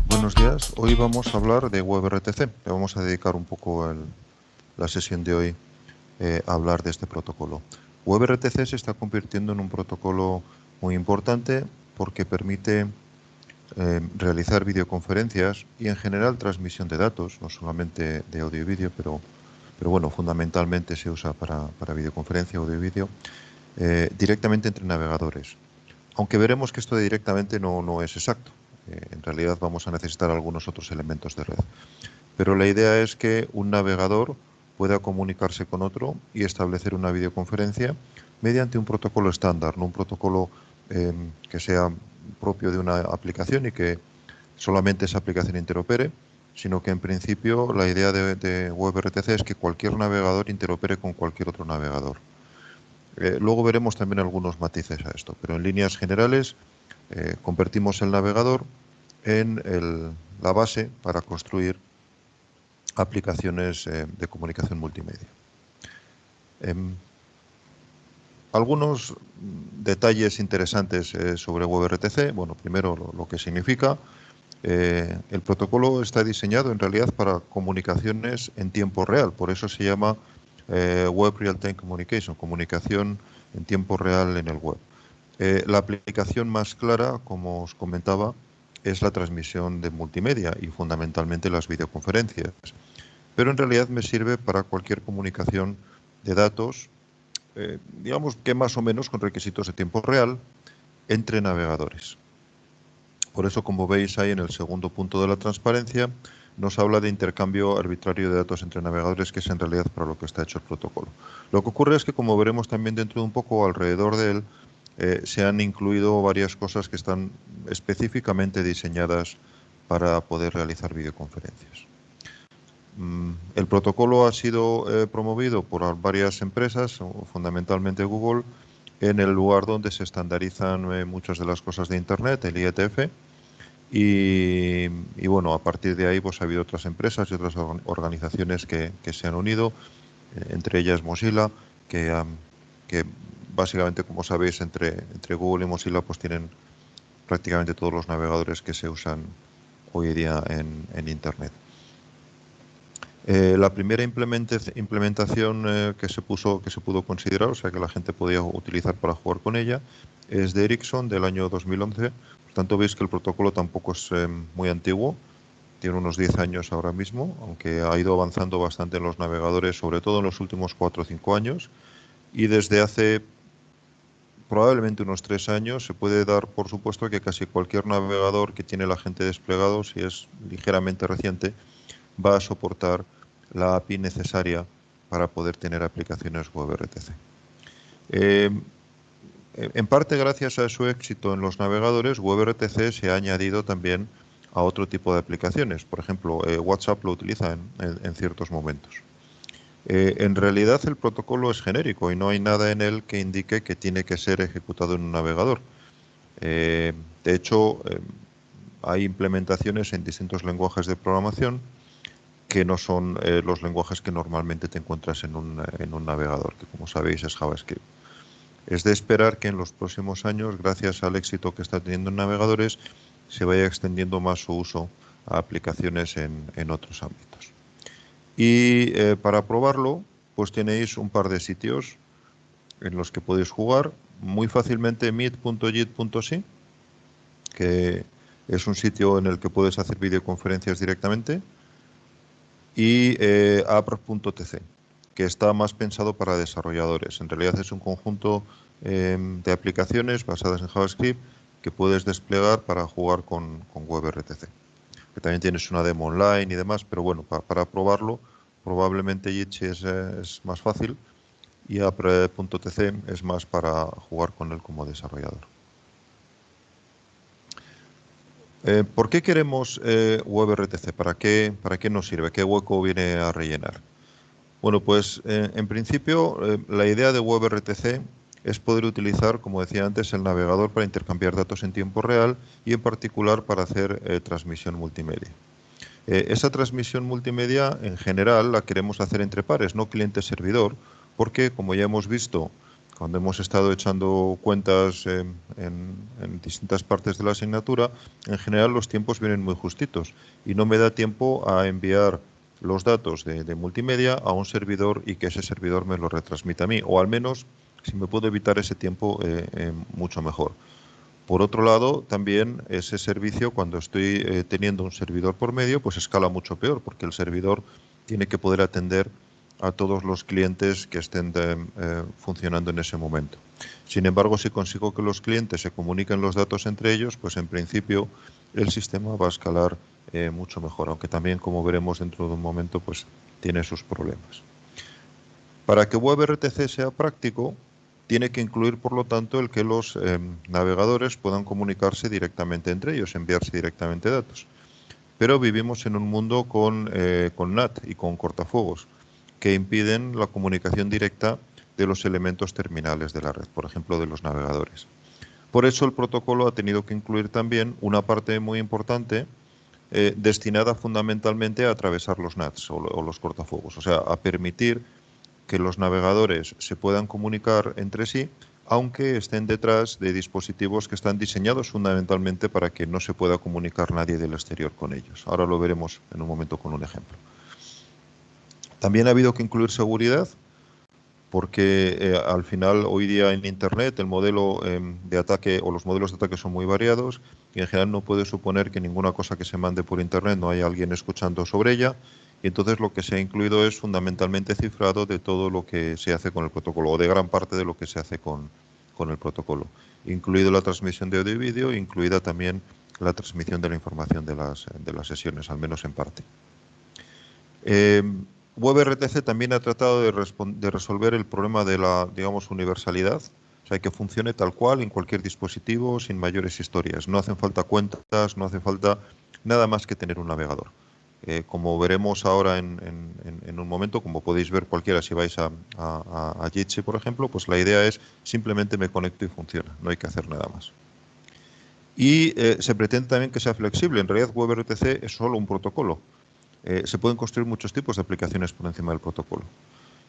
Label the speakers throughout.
Speaker 1: Buenos días, hoy vamos a hablar de WebRTC. Le vamos a dedicar un poco la sesión de hoy a hablar de este protocolo. WebRTC se está convirtiendo en un protocolo muy importante porque permite realizar videoconferencias y en general transmisión de datos, no solamente de audio y vídeo, pero bueno, fundamentalmente se usa para videoconferencia, audio y vídeo, directamente entre navegadores. Aunque veremos que esto de directamente no es exacto. En realidad vamos a necesitar algunos otros elementos de red. Pero la idea es que un navegador pueda comunicarse con otro y establecer una videoconferencia mediante un protocolo estándar, no un protocolo que sea propio de una aplicación y que solamente esa aplicación interopere, sino que en principio la idea de WebRTC es que cualquier navegador interopere con cualquier otro navegador. Luego veremos también algunos matices a esto, pero en líneas generales convertimos el navegador en la base para construir aplicaciones de comunicación multimedia. Algunos detalles interesantes sobre WebRTC. Bueno, primero lo que significa. El protocolo está diseñado en realidad para comunicaciones en tiempo real, por eso se llama Web Real-Time Communication, comunicación en tiempo real en el web. La aplicación más clara, como os comentaba, es la transmisión de multimedia y fundamentalmente las videoconferencias. Pero en realidad me sirve para cualquier comunicación de datos, digamos que más o menos con requisitos de tiempo real, entre navegadores. Por eso, como veis ahí en el segundo punto de la transparencia, nos habla de intercambio arbitrario de datos entre navegadores, que es en realidad para lo que está hecho el protocolo. Lo que ocurre es que, como veremos también dentro de un poco alrededor de él, se han incluido varias cosas que están específicamente diseñadas para poder realizar videoconferencias. El protocolo ha sido promovido por varias empresas, fundamentalmente Google, en el lugar donde se estandarizan muchas de las cosas de Internet, el IETF, y bueno, a partir de ahí pues ha habido otras empresas y otras organizaciones que se han unido, entre ellas Mozilla, que básicamente, como sabéis, entre Google y Mozilla pues tienen prácticamente todos los navegadores que se usan hoy en día en Internet. La primera implementación que se pudo considerar, o sea que la gente podía utilizar para jugar con ella, es de Ericsson del año 2011. Por tanto, veis que el protocolo tampoco es muy antiguo, tiene unos 10 años ahora mismo, aunque ha ido avanzando bastante en los navegadores, sobre todo en los últimos 4 o 5 años, y desde hace probablemente unos 3 años se puede dar por supuesto que casi cualquier navegador que tiene la gente desplegado, si es ligeramente reciente, va a soportar la API necesaria para poder tener aplicaciones WebRTC. En parte, gracias a su éxito en los navegadores, WebRTC se ha añadido también a otro tipo de aplicaciones. Por ejemplo, WhatsApp lo utiliza en ciertos momentos. En realidad el protocolo es genérico y no hay nada en él que indique que tiene que ser ejecutado en un navegador. De hecho, hay implementaciones en distintos lenguajes de programación que no son los lenguajes que normalmente te encuentras en un navegador, que como sabéis es JavaScript. Es de esperar que en los próximos años, gracias al éxito que está teniendo en navegadores, se vaya extendiendo más su uso a aplicaciones en otros ámbitos. Y para probarlo, pues tenéis un par de sitios en los que podéis jugar muy fácilmente: meet.jit.si, que es un sitio en el que puedes hacer videoconferencias directamente, y app.tc, que está más pensado para desarrolladores. En realidad es un conjunto de aplicaciones basadas en JavaScript que puedes desplegar para jugar con WebRTC. Que también tienes una demo online y demás, pero bueno, para probarlo probablemente Jitsi es más fácil y app.tc es más para jugar con él como desarrollador. ¿Por qué queremos WebRTC? ¿Para qué nos sirve? ¿Qué hueco viene a rellenar? Bueno, pues en principio la idea de WebRTC es poder utilizar, como decía antes, el navegador para intercambiar datos en tiempo real y en particular para hacer transmisión multimedia. Esa transmisión multimedia en general la queremos hacer entre pares, no cliente-servidor, porque, como ya hemos visto, cuando hemos estado echando cuentas en distintas partes de la asignatura, en general los tiempos vienen muy justitos y no me da tiempo a enviar los datos de multimedia a un servidor y que ese servidor me lo retransmita a mí, o al menos, si me puedo evitar ese tiempo, mucho mejor. Por otro lado, también ese servicio, cuando estoy teniendo un servidor por medio, pues escala mucho peor, porque el servidor tiene que poder atender a todos los clientes que estén funcionando en ese momento. Sin embargo, si consigo que los clientes se comuniquen los datos entre ellos, pues en principio el sistema va a escalar mucho mejor, aunque también, como veremos dentro de un momento, pues tiene sus problemas. Para que WebRTC sea práctico, tiene que incluir, por lo tanto, el que los navegadores puedan comunicarse directamente entre ellos, enviarse directamente datos. Pero vivimos en un mundo con NAT y con cortafuegos que impiden la comunicación directa de los elementos terminales de la red, por ejemplo, de los navegadores. Por eso el protocolo ha tenido que incluir también una parte muy importante destinada fundamentalmente a atravesar los NATs o los cortafuegos, o sea, a permitir que los navegadores se puedan comunicar entre sí, aunque estén detrás de dispositivos que están diseñados fundamentalmente para que no se pueda comunicar nadie del exterior con ellos. Ahora lo veremos en un momento con un ejemplo. También ha habido que incluir seguridad, porque al final hoy día en Internet el modelo de ataque o los modelos de ataque son muy variados y en general no puede suponer que ninguna cosa que se mande por Internet no haya alguien escuchando sobre ella, y entonces lo que se ha incluido es fundamentalmente cifrado de todo lo que se hace con el protocolo, o de gran parte de lo que se hace con el protocolo, incluido la transmisión de audio y vídeo, incluida también la transmisión de la información de las sesiones, al menos en parte. WebRTC también ha tratado de resolver el problema de la, digamos, universalidad, o sea, que funcione tal cual en cualquier dispositivo sin mayores historias. No hacen falta cuentas, no hace falta nada más que tener un navegador. Como veremos ahora en un momento, como podéis ver cualquiera si vais a Jitsi, por ejemplo, pues la idea es simplemente me conecto y funciona, no hay que hacer nada más. Y se pretende también que sea flexible. En realidad WebRTC es solo un protocolo. Se pueden construir muchos tipos de aplicaciones por encima del protocolo.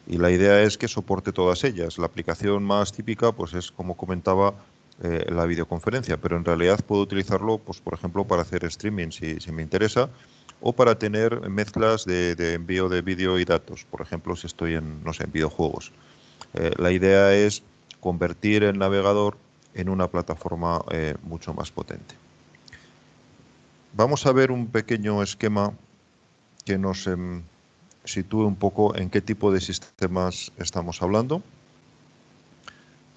Speaker 1: Y la idea es que soporte todas ellas. La aplicación más típica, pues es, como comentaba, la videoconferencia, pero en realidad puedo utilizarlo, pues, por ejemplo, para hacer streaming si me interesa, o para tener mezclas de envío de vídeo y datos, por ejemplo, si estoy en, no sé, en videojuegos. La idea es convertir el navegador en una plataforma mucho más potente. Vamos a ver un pequeño esquema que nos sitúe un poco en qué tipo de sistemas estamos hablando.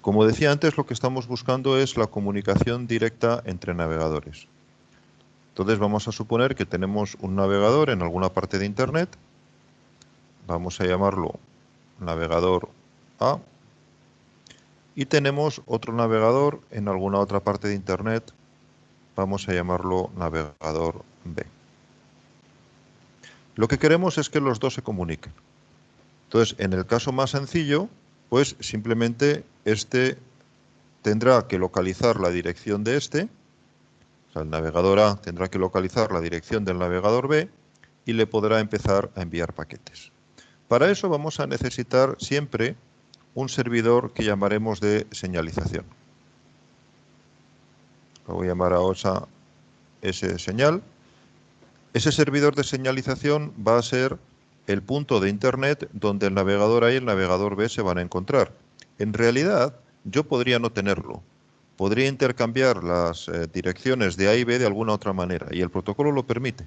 Speaker 1: Como decía antes, lo que estamos buscando es la comunicación directa entre navegadores. Entonces vamos a suponer que tenemos un navegador en alguna parte de Internet. Vamos a llamarlo navegador A. Y tenemos otro navegador en alguna otra parte de Internet. Vamos a llamarlo navegador B. Lo que queremos es que los dos se comuniquen. Entonces, en el caso más sencillo, pues simplemente este tendrá que localizar la dirección de este, o sea, el navegador A tendrá que localizar la dirección del navegador B y le podrá empezar a enviar paquetes. Para eso vamos a necesitar siempre un servidor que llamaremos de señalización. Lo voy a llamar a S señal. Ese servidor de señalización va a ser el punto de Internet donde el navegador A y el navegador B se van a encontrar. En realidad, yo podría no tenerlo. Podría intercambiar las direcciones de A y B de alguna otra manera, y el protocolo lo permite.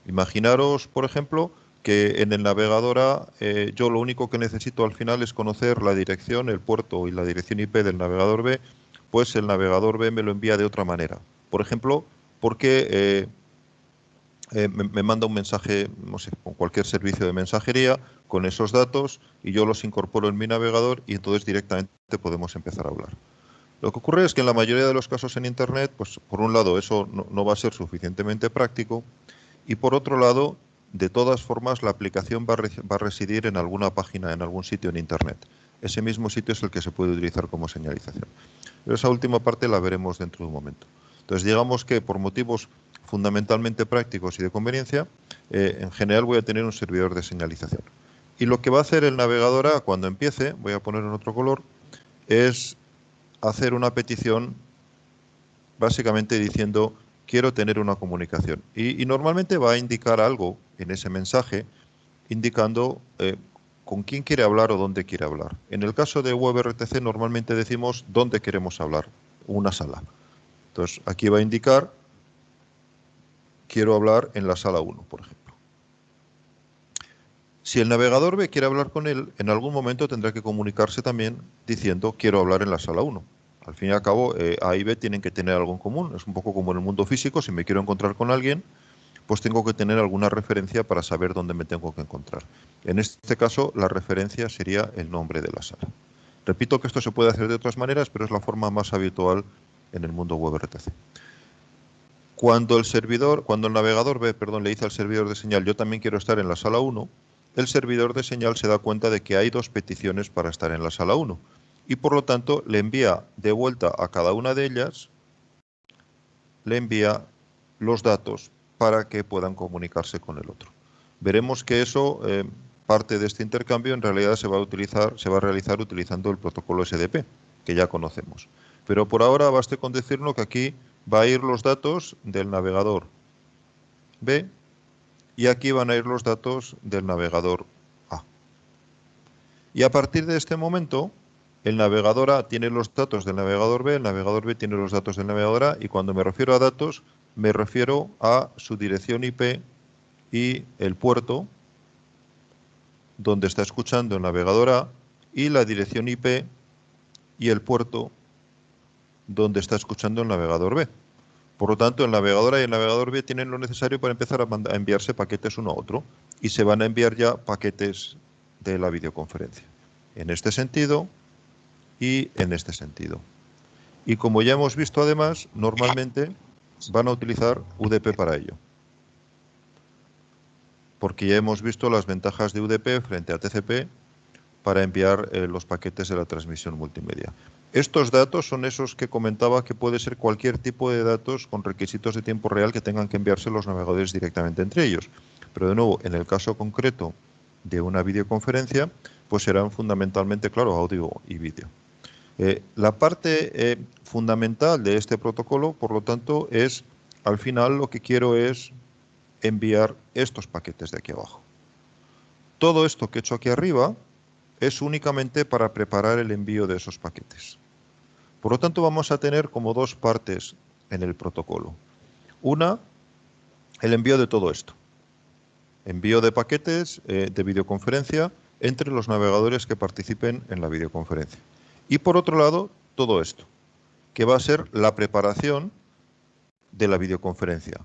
Speaker 1: Imaginaros, por ejemplo, que en el navegador A yo lo único que necesito al final es conocer la dirección, el puerto y la dirección IP del navegador B, pues el navegador B me lo envía de otra manera. Por ejemplo, porque me manda un mensaje, no sé, con cualquier servicio de mensajería, con esos datos, y yo los incorporo en mi navegador y entonces directamente podemos empezar a hablar. Lo que ocurre es que en la mayoría de los casos en Internet, pues por un lado eso no va a ser suficientemente práctico, y por otro lado, de todas formas, la aplicación va a residir en alguna página, en algún sitio en Internet. Ese mismo sitio es el que se puede utilizar como señalización. Pero esa última parte la veremos dentro de un momento. Entonces, digamos que por motivos fundamentalmente prácticos y de conveniencia, en general voy a tener un servidor de señalización. Y lo que va a hacer el navegador A cuando empiece, voy a poner en otro color, es hacer una petición básicamente diciendo quiero tener una comunicación. Y normalmente va a indicar algo en ese mensaje indicando con quién quiere hablar o dónde quiere hablar. En el caso de WebRTC normalmente decimos dónde queremos hablar, una sala. Entonces aquí va a indicar quiero hablar en la sala 1, por ejemplo. Si el navegador B quiere hablar con él, en algún momento tendrá que comunicarse también diciendo quiero hablar en la sala 1. Al fin y al cabo, A y B tienen que tener algo en común. Es un poco como en el mundo físico, si me quiero encontrar con alguien, pues tengo que tener alguna referencia para saber dónde me tengo que encontrar. En este caso, la referencia sería el nombre de la sala. Repito que esto se puede hacer de otras maneras, pero es la forma más habitual en el mundo WebRTC. Cuando el navegador B, le dice al servidor de señal, yo también quiero estar en la sala 1, el servidor de señal se da cuenta de que hay dos peticiones para estar en la sala 1 y por lo tanto le envía de vuelta a cada una de ellas, le envía los datos para que puedan comunicarse con el otro. Veremos que eso, parte de este intercambio, en realidad se va a realizar utilizando el protocolo SDP, que ya conocemos. Pero por ahora baste con decirnos que aquí va a ir los datos del navegador B y aquí van a ir los datos del navegador A. Y a partir de este momento, el navegador A tiene los datos del navegador B, el navegador B tiene los datos del navegador A, y cuando me refiero a datos, me refiero a su dirección IP y el puerto donde está escuchando el navegador A y la dirección IP y el puerto donde está escuchando el navegador B. Por lo tanto, el navegador A y el navegador B tienen lo necesario para empezar a enviarse paquetes uno a otro y se van a enviar ya paquetes de la videoconferencia. En este sentido y en este sentido. Y como ya hemos visto además, normalmente van a utilizar UDP para ello. Porque ya hemos visto las ventajas de UDP frente a TCP para enviar los paquetes de la transmisión multimedia. Estos datos son esos que comentaba que puede ser cualquier tipo de datos con requisitos de tiempo real que tengan que enviarse los navegadores directamente entre ellos. Pero de nuevo, en el caso concreto de una videoconferencia, pues serán fundamentalmente, claro, audio y vídeo. La parte fundamental de este protocolo, por lo tanto, es, al final lo que quiero es enviar estos paquetes de aquí abajo. Todo esto que he hecho aquí arriba es únicamente para preparar el envío de esos paquetes. Por lo tanto, vamos a tener como dos partes en el protocolo. Una, el envío de todo esto. Envío de paquetes de videoconferencia entre los navegadores que participen en la videoconferencia. Y por otro lado, todo esto, que va a ser la preparación de la videoconferencia.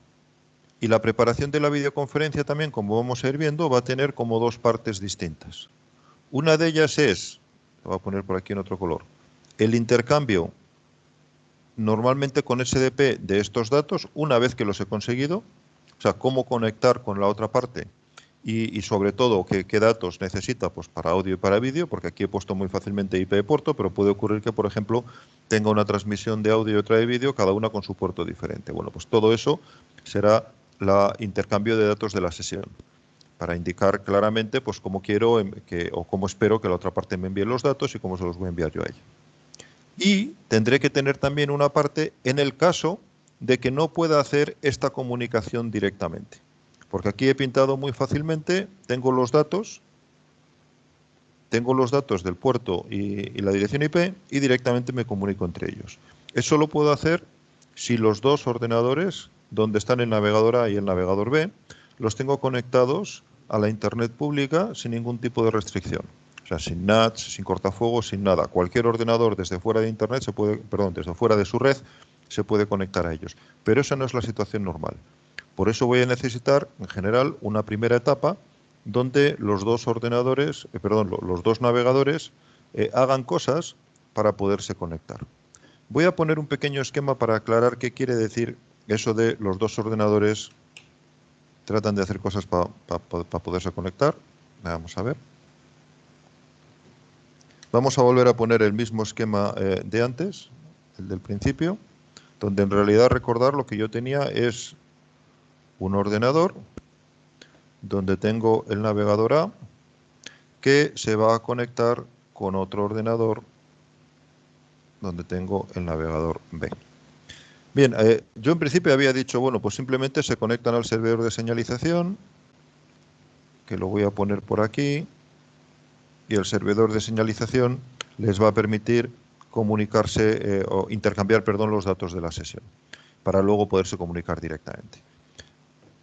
Speaker 1: Y la preparación de la videoconferencia también, como vamos a ir viendo, va a tener como dos partes distintas. Una de ellas es, lo voy a poner por aquí en otro color, el intercambio normalmente con SDP de estos datos una vez que los he conseguido, o sea, cómo conectar con la otra parte y sobre todo qué datos necesita pues, para audio y para vídeo, porque aquí he puesto muy fácilmente IP de puerto, pero puede ocurrir que, por ejemplo, tenga una transmisión de audio y otra de vídeo, cada una con su puerto diferente. Bueno, pues todo eso será el intercambio de datos de la sesión, para indicar claramente pues cómo quiero o cómo espero que la otra parte me envíe los datos y cómo se los voy a enviar yo a ella. Y tendré que tener también una parte en el caso de que no pueda hacer esta comunicación directamente. Porque aquí he pintado muy fácilmente, tengo los datos del puerto y la dirección IP y directamente me comunico entre ellos. Eso lo puedo hacer si los dos ordenadores, donde están el navegador A y el navegador B, los tengo conectados a la Internet pública sin ningún tipo de restricción. O sea, sin NATs, sin cortafuegos, sin nada. Cualquier ordenador desde fuera de Internet desde fuera de su red se puede conectar a ellos. Pero esa no es la situación normal. Por eso voy a necesitar, en general, una primera etapa donde los dos ordenadores, los dos navegadores hagan cosas para poderse conectar. Voy a poner un pequeño esquema para aclarar qué quiere decir eso de los dos ordenadores tratan de hacer cosas para poderse conectar. Vamos a ver. Vamos a volver a poner el mismo esquema de antes, el del principio, donde en realidad recordar lo que yo tenía es un ordenador donde tengo el navegador A que se va a conectar con otro ordenador donde tengo el navegador B. Bien, yo en principio había dicho, bueno, pues simplemente se conectan al servidor de señalización, que lo voy a poner por aquí, y el servidor de señalización les va a permitir comunicarse o intercambiar, perdón, los datos de la sesión, para luego poderse comunicar directamente.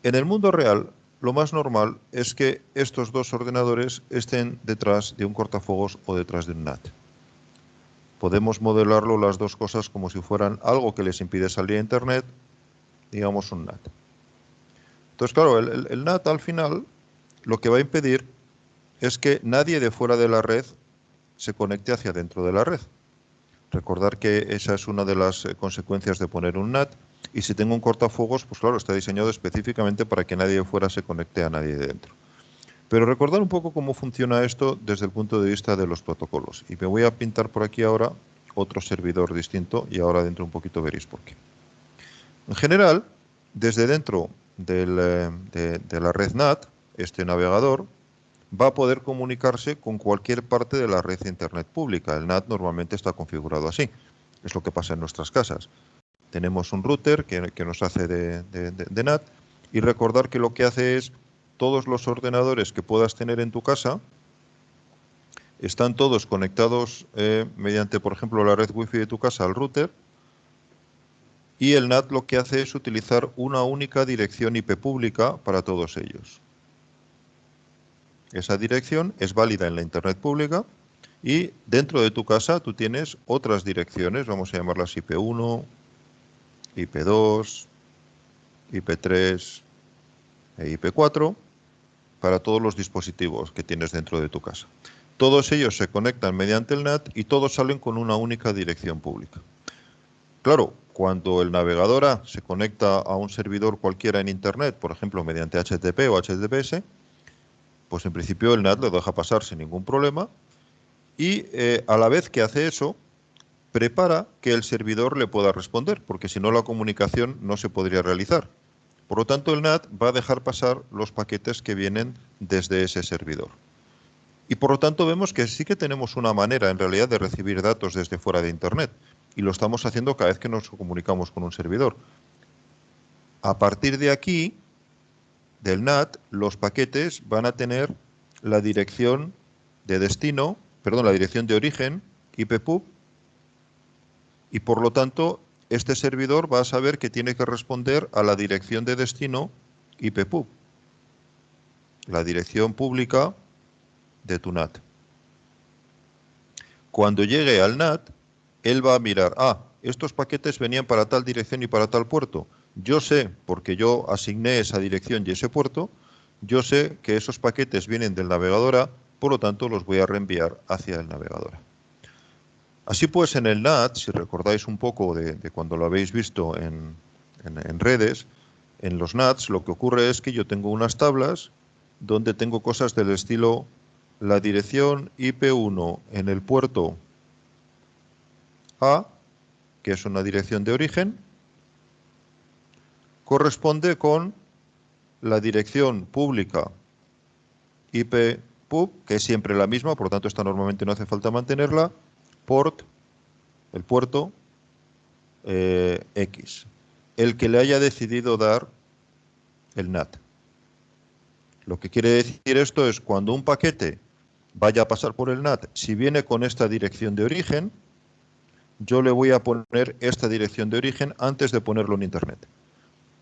Speaker 1: En el mundo real, lo más normal es que estos dos ordenadores estén detrás de un cortafuegos o detrás de un NAT. Podemos modelarlo las dos cosas como si fueran algo que les impide salir a Internet, digamos un NAT. Entonces, claro, el NAT al final lo que va a impedir es que nadie de fuera de la red se conecte hacia dentro de la red. Recordar que esa es una de las consecuencias de poner un NAT, y si tengo un cortafuegos, pues claro, está diseñado específicamente para que nadie de fuera se conecte a nadie de dentro. Pero recordar un poco cómo funciona esto desde el punto de vista de los protocolos. Y me voy a pintar por aquí ahora otro servidor distinto, y ahora dentro un poquito veréis por qué. En general, desde dentro de la red NAT, este navegador va a poder comunicarse con cualquier parte de la red de Internet pública. El NAT normalmente está configurado así. Es lo que pasa en nuestras casas. Tenemos un router que nos hace de NAT, y recordar que lo que hace es todos los ordenadores que puedas tener en tu casa están todos conectados mediante, por ejemplo, la red Wi-Fi de tu casa al router, y el NAT lo que hace es utilizar una única dirección IP pública para todos ellos. Esa dirección es válida en la Internet pública, y dentro de tu casa tú tienes otras direcciones, vamos a llamarlas IP1, IP2, IP3 e IP4, para todos los dispositivos que tienes dentro de tu casa. Todos ellos se conectan mediante el NAT y todos salen con una única dirección pública. Claro, cuando el navegador A se conecta a un servidor cualquiera en Internet, por ejemplo, mediante HTTP o HTTPS, pues en principio el NAT lo deja pasar sin ningún problema, y a la vez que hace eso, prepara que el servidor le pueda responder, porque si no la comunicación no se podría realizar. Por lo tanto, el NAT va a dejar pasar los paquetes que vienen desde ese servidor. Y por lo tanto vemos que sí que tenemos una manera en realidad de recibir datos desde fuera de Internet, y lo estamos haciendo cada vez que nos comunicamos con un servidor. A partir de aquí, del NAT, los paquetes van a tener la dirección de destino, perdón, la dirección de origen, IPPUB, y por lo tanto este servidor va a saber que tiene que responder a la dirección de destino IPPUB, la dirección pública de tu NAT. Cuando llegue al NAT, él va a mirar, estos paquetes venían para tal dirección y para tal puerto. Yo sé, porque yo asigné esa dirección y ese puerto, yo sé que esos paquetes vienen del navegador A, por lo tanto los voy a reenviar hacia el navegador A. Así pues, en el NAT, si recordáis un poco de cuando lo habéis visto en redes, en los NATs lo que ocurre es que yo tengo unas tablas donde tengo cosas del estilo: la dirección IP1 en el puerto A, que es una dirección de origen, corresponde con la dirección pública IPPUB, que es siempre la misma, por lo tanto esta normalmente no hace falta mantenerla, port, el puerto X, el que le haya decidido dar el NAT. Lo que quiere decir esto es, cuando un paquete vaya a pasar por el NAT, si viene con esta dirección de origen, yo le voy a poner esta dirección de origen antes de ponerlo en Internet.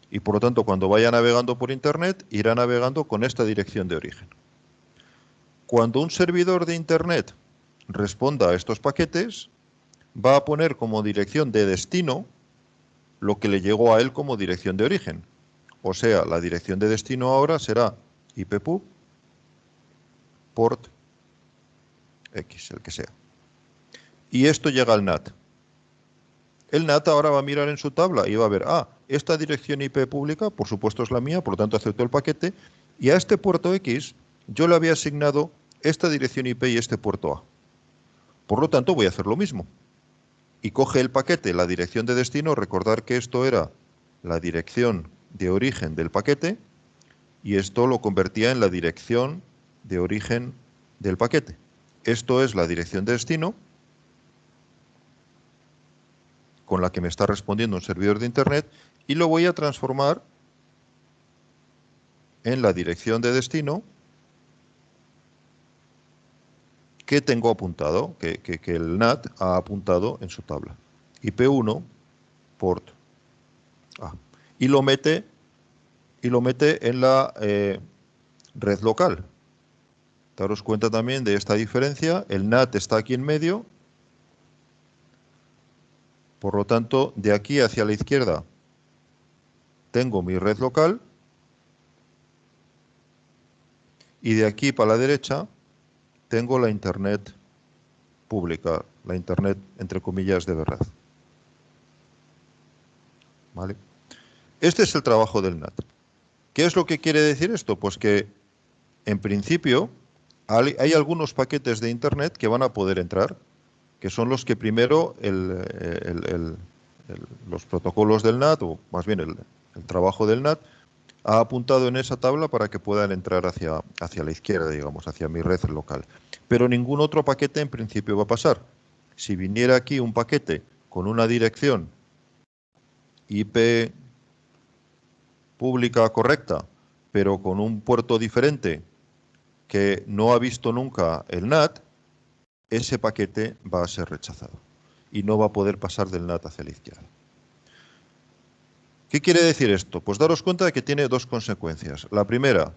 Speaker 1: Y por lo tanto, cuando vaya navegando por Internet, irá navegando con esta dirección de origen. Cuando un servidor de Internet responda a estos paquetes, va a poner como dirección de destino lo que le llegó a él como dirección de origen. O sea, la dirección de destino ahora será IPPUB, port X, el que sea. Y esto llega al NAT. El NAT ahora va a mirar en su tabla y va a ver, esta dirección IP pública, por supuesto es la mía, por lo tanto acepto el paquete, y a este puerto X yo le había asignado esta dirección IP y este puerto A. Por lo tanto voy a hacer lo mismo. Y coge el paquete, la dirección de destino, recordar que esto era la dirección de origen del paquete, y esto lo convertía en la dirección de origen del paquete. Esto es la dirección de destino con la que me está respondiendo un servidor de Internet y lo voy a transformar en la dirección de destino que tengo apuntado, que el NAT ha apuntado en su tabla. IP1 port A. Y lo mete en la red local. Daros cuenta también de esta diferencia. El NAT está aquí en medio. Por lo tanto, de aquí hacia la izquierda tengo mi red local. Y de aquí para la derecha tengo la Internet pública, la Internet, entre comillas, de verdad. ¿Vale? Este es el trabajo del NAT. ¿Qué es lo que quiere decir esto? Pues que, en principio, hay algunos paquetes de Internet que van a poder entrar, que son los que primero los protocolos del NAT, o más bien el trabajo del NAT, ha apuntado en esa tabla para que puedan entrar hacia la izquierda, digamos, hacia mi red local. Pero ningún otro paquete en principio va a pasar. Si viniera aquí un paquete con una dirección IP pública correcta, pero con un puerto diferente que no ha visto nunca el NAT, ese paquete va a ser rechazado y no va a poder pasar del NAT hacia la izquierda. ¿Qué quiere decir esto? Pues daros cuenta de que tiene dos consecuencias. La primera,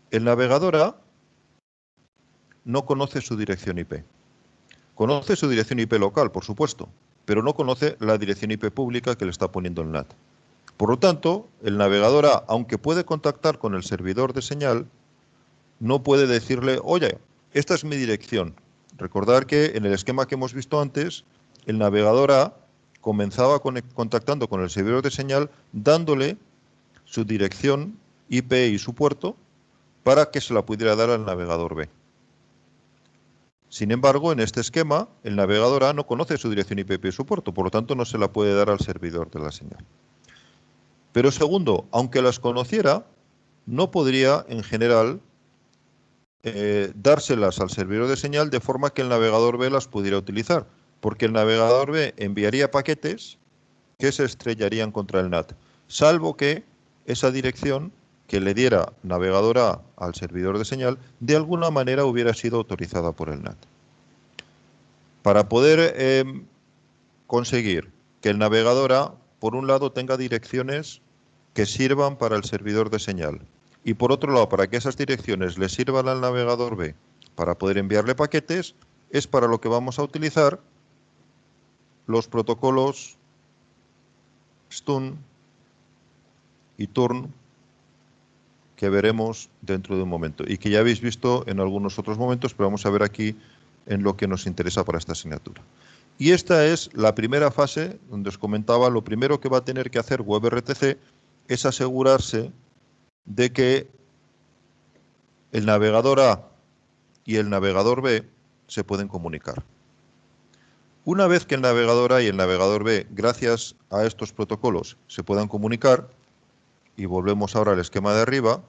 Speaker 1: el navegador A no conoce su dirección IP. Conoce su dirección IP local, por supuesto, pero no conoce la dirección IP pública que le está poniendo el NAT. Por lo tanto, el navegador A, aunque puede contactar con el servidor de señal, no puede decirle, oye, esta es mi dirección. Recordar que en el esquema que hemos visto antes, el navegador A comenzaba contactando con el servidor de señal, dándole su dirección IP y su puerto para que se la pudiera dar al navegador B. Sin embargo, en este esquema, el navegador A no conoce su dirección IP y su puerto, por lo tanto no se la puede dar al servidor de la señal. Pero segundo, aunque las conociera, no podría, en general, dárselas al servidor de señal de forma que el navegador B las pudiera utilizar, porque el navegador B enviaría paquetes que se estrellarían contra el NAT, salvo que esa dirección que le diera navegador A al servidor de señal de alguna manera hubiera sido autorizada por el NAT. Para poder conseguir que el navegador A, por un lado, tenga direcciones que sirvan para el servidor de señal y por otro lado, para que esas direcciones le sirvan al navegador B para poder enviarle paquetes, es para lo que vamos a utilizar los protocolos STUN y TURN que veremos dentro de un momento y que ya habéis visto en algunos otros momentos, pero vamos a ver aquí en lo que nos interesa para esta asignatura. Y esta es la primera fase donde os comentaba, lo primero que va a tener que hacer WebRTC es asegurarse de que el navegador A y el navegador B se pueden comunicar. Una vez que el navegador A y el navegador B, gracias a estos protocolos, se puedan comunicar, y volvemos ahora al esquema de arriba,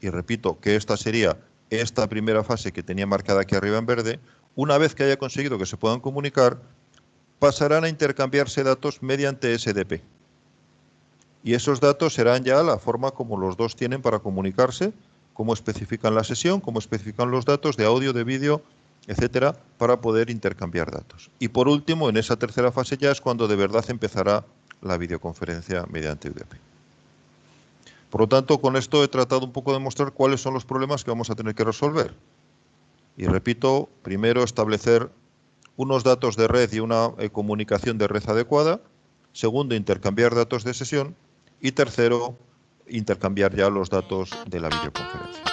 Speaker 1: y repito que esta sería esta primera fase que tenía marcada aquí arriba en verde, una vez que haya conseguido que se puedan comunicar, pasarán a intercambiarse datos mediante SDP. Y esos datos serán ya la forma como los dos tienen para comunicarse, cómo especifican la sesión, cómo especifican los datos de audio, de vídeo, etcétera, para poder intercambiar datos. Y por último, en esa tercera fase ya es cuando de verdad empezará la videoconferencia mediante UDP. Por lo tanto, con esto he tratado un poco de mostrar cuáles son los problemas que vamos a tener que resolver. Y repito, primero establecer unos datos de red y una comunicación de red adecuada. Segundo, intercambiar datos de sesión. Y tercero, intercambiar ya los datos de la videoconferencia.